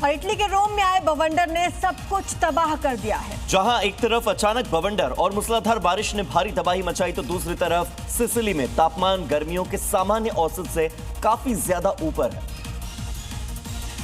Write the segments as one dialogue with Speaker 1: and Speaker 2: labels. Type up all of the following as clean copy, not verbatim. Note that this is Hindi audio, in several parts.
Speaker 1: और इटली के रोम में आए बवंडर ने सब कुछ तबाह कर दिया है।
Speaker 2: जहां एक तरफ अचानक बवंडर और मूसलाधार बारिश ने भारी तबाही मचाई, तो दूसरी तरफ सिसिली में तापमान गर्मियों के सामान्य औसत से काफी ज्यादा ऊपर है।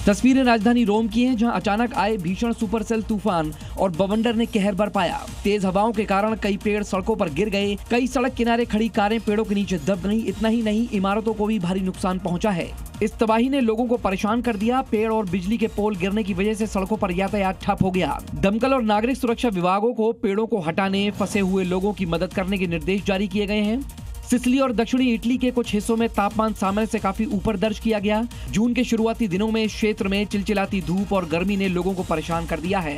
Speaker 3: तस्वीरें राजधानी रोम की हैं, जहां अचानक आए भीषण सुपरसेल तूफान और बवंडर ने कहर बरपाया। तेज हवाओं के कारण कई पेड़ सड़कों पर गिर गए, कई सड़क किनारे खड़ी कारें पेड़ों के नीचे दब गईं। इतना ही नहीं, इमारतों को भी भारी नुकसान पहुंचा है। इस तबाही ने लोगों को परेशान कर दिया। पेड़ और बिजली के पोल गिरने की वजह से सड़कों पर यातायात ठप हो गया। दमकल और नागरिक सुरक्षा विभागों को पेड़ों को हटाने, फंसे हुए लोगों की मदद करने के निर्देश जारी किए गए हैं। सिसिली और दक्षिणी इटली के कुछ हिस्सों में तापमान सामान्य से काफी ऊपर दर्ज किया गया। जून के शुरुआती दिनों में इस क्षेत्र में चिलचिलाती धूप और गर्मी ने लोगों को परेशान कर दिया है।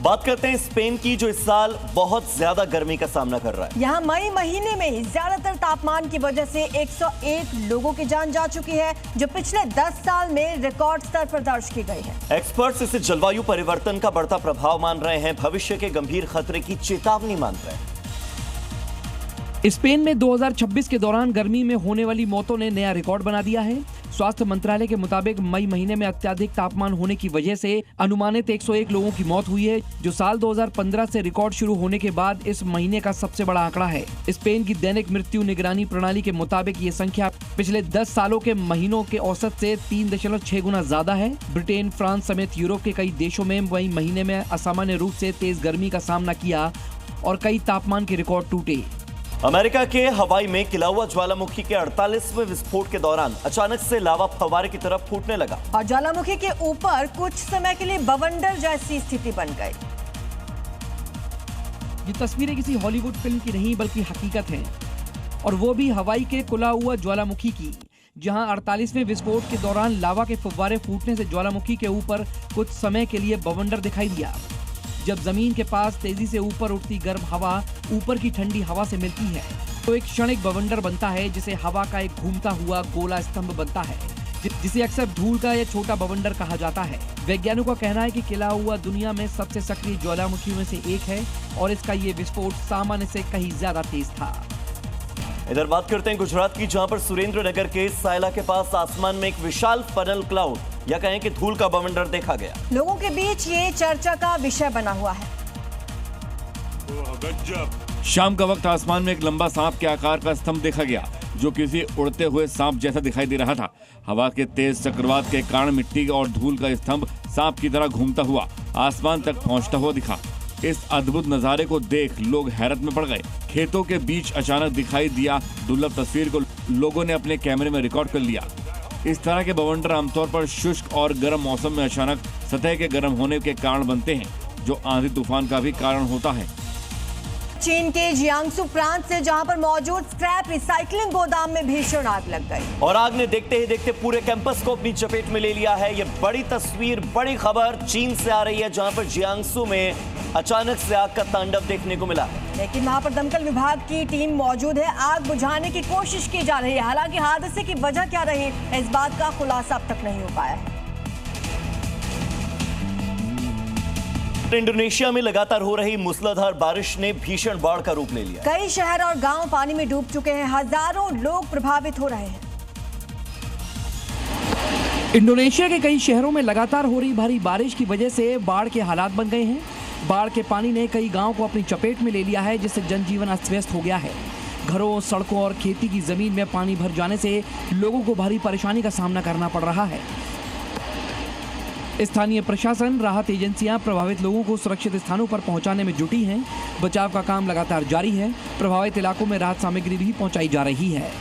Speaker 2: बात करते हैं स्पेन की, जो इस साल बहुत ज्यादा गर्मी का सामना कर रहा है।
Speaker 1: यहाँ मई महीने में ही ज्यादातर तापमान की वजह से 101 लोगों की जान जा चुकी है, जो पिछले 10 साल में रिकॉर्ड स्तर पर दर्ज की गई है।
Speaker 2: एक्सपर्ट्स इसे जलवायु परिवर्तन का बढ़ता प्रभाव मान रहे हैं, भविष्य के गंभीर खतरे की चेतावनी मान रहे हैं।
Speaker 3: स्पेन में 2026 के दौरान गर्मी में होने वाली मौतों ने नया रिकॉर्ड बना दिया है। स्वास्थ्य मंत्रालय के मुताबिक मई महीने में अत्यधिक तापमान होने की वजह से अनुमानित 101 लोगों की मौत हुई है, जो साल 2015 से रिकॉर्ड शुरू होने के बाद इस महीने का सबसे बड़ा आंकड़ा है। स्पेन की दैनिक मृत्यु निगरानी प्रणाली के मुताबिक ये संख्या पिछले 10 सालों के महीनों के औसत से 3.6 गुना ज्यादा है। ब्रिटेन, फ्रांस समेत यूरोप के कई देशों में मई महीने में असामान्य रूप से तेज गर्मी का सामना किया और कई तापमान के रिकॉर्ड टूटे।
Speaker 2: अमेरिका के हवाई में किलाउआ ज्वालामुखी के 48वें विस्फोट के दौरान अचानक से लावा फव्वारे की तरफ फूटने लगा
Speaker 1: और ज्वालामुखी के ऊपर कुछ समय के लिए बवंडर जैसी स्थिति बन गई।
Speaker 3: ये तस्वीरें किसी हॉलीवुड फिल्म की नहीं बल्कि हकीकत हैं, और वो भी हवाई के किलाउआ ज्वालामुखी की, जहां 48वें विस्फोट के दौरान लावा के फव्वारे फूटने से ज्वालामुखी के ऊपर कुछ समय के लिए बवंडर दिखाई दिया। जब जमीन के पास तेजी से ऊपर उठती गर्म हवा ऊपर की ठंडी हवा से मिलती है, तो एक क्षणिक बवंडर बनता है, जिसे हवा का एक घूमता हुआ गोला स्तंभ बनता है, जिसे अक्सर धूल का या छोटा बवंडर कहा जाता है। वैज्ञानिकों का कहना है कि किलाउआ दुनिया में सबसे सक्रिय ज्वालामुखियों में से एक है और इसका ये विस्फोट सामान्य से कहीं ज्यादा तेज था।
Speaker 2: इधर बात करते हैं गुजरात की, जहां पर सुरेंद्रनगर के सायला के पास आसमान में एक विशाल फनल क्लाउड या कहें कि धूल का बवंडर देखा गया।
Speaker 1: लोगों के बीच ये चर्चा का विषय बना हुआ है।
Speaker 4: शाम का वक्त आसमान में एक लंबा सांप के आकार का स्तंभ देखा गया, जो किसी उड़ते हुए सांप जैसा दिखाई दे रहा था। हवा के तेज चक्रवात के कारण मिट्टी और धूल का स्तंभ सांप की तरह घूमता हुआ आसमान तक पहुंचता हुआ दिखा। इस अद्भुत नजारे को देख लोग हैरत में पड़ गए। खेतों के बीच अचानक दिखाई दिया दुर्लभ तस्वीर को लोगों ने अपने कैमरे में रिकॉर्ड कर लिया। इस तरह के बवंडर आमतौर पर शुष्क और गर्म मौसम में अचानक सतह के गर्म होने के कारण बनते हैं, जो आंधी तूफान का भी कारण होता है।
Speaker 1: चीन के जियांगसू प्रांत से, जहां पर मौजूद स्क्रैप रिसाइकलिंग गोदाम में भीषण आग लग गई
Speaker 2: और आग ने देखते ही देखते पूरे कैंपस को अपनी चपेट में ले लिया है। ये बड़ी तस्वीर, बड़ी खबर चीन से आ रही है, जहां पर जियांगसू में अचानक से आग का तांडव देखने को मिला है।
Speaker 1: लेकिन वहां पर दमकल विभाग की टीम मौजूद है। आग बुझाने की कोशिश की जा रही है। हालांकि हादसे की वजह क्या रही, इस बात का खुलासा अब तक नहीं हो पाया है।
Speaker 2: इंडोनेशिया में लगातार हो रही मूसलाधार बारिश ने भीषण बाढ़ का रूप ले लिया।
Speaker 1: कई शहर और गांव पानी में डूब चुके हैं। हजारों लोग प्रभावित हो रहे हैं।
Speaker 3: इंडोनेशिया के कई शहरों में लगातार हो रही भारी बारिश की वजह से बाढ़ के हालात बन गए हैं। बाढ़ के पानी ने कई गांवों को अपनी चपेट में ले लिया है, जिससे जनजीवन अस्त व्यस्त हो गया है। घरों, सड़कों और खेती की जमीन में पानी भर जाने से लोगों को भारी परेशानी का सामना करना पड़ रहा है। स्थानीय प्रशासन, राहत एजेंसियां प्रभावित लोगों को सुरक्षित स्थानों पर पहुंचाने में जुटी हैं। बचाव का काम लगातार जारी है। प्रभावित इलाकों में राहत सामग्री भी पहुंचाई जा रही है।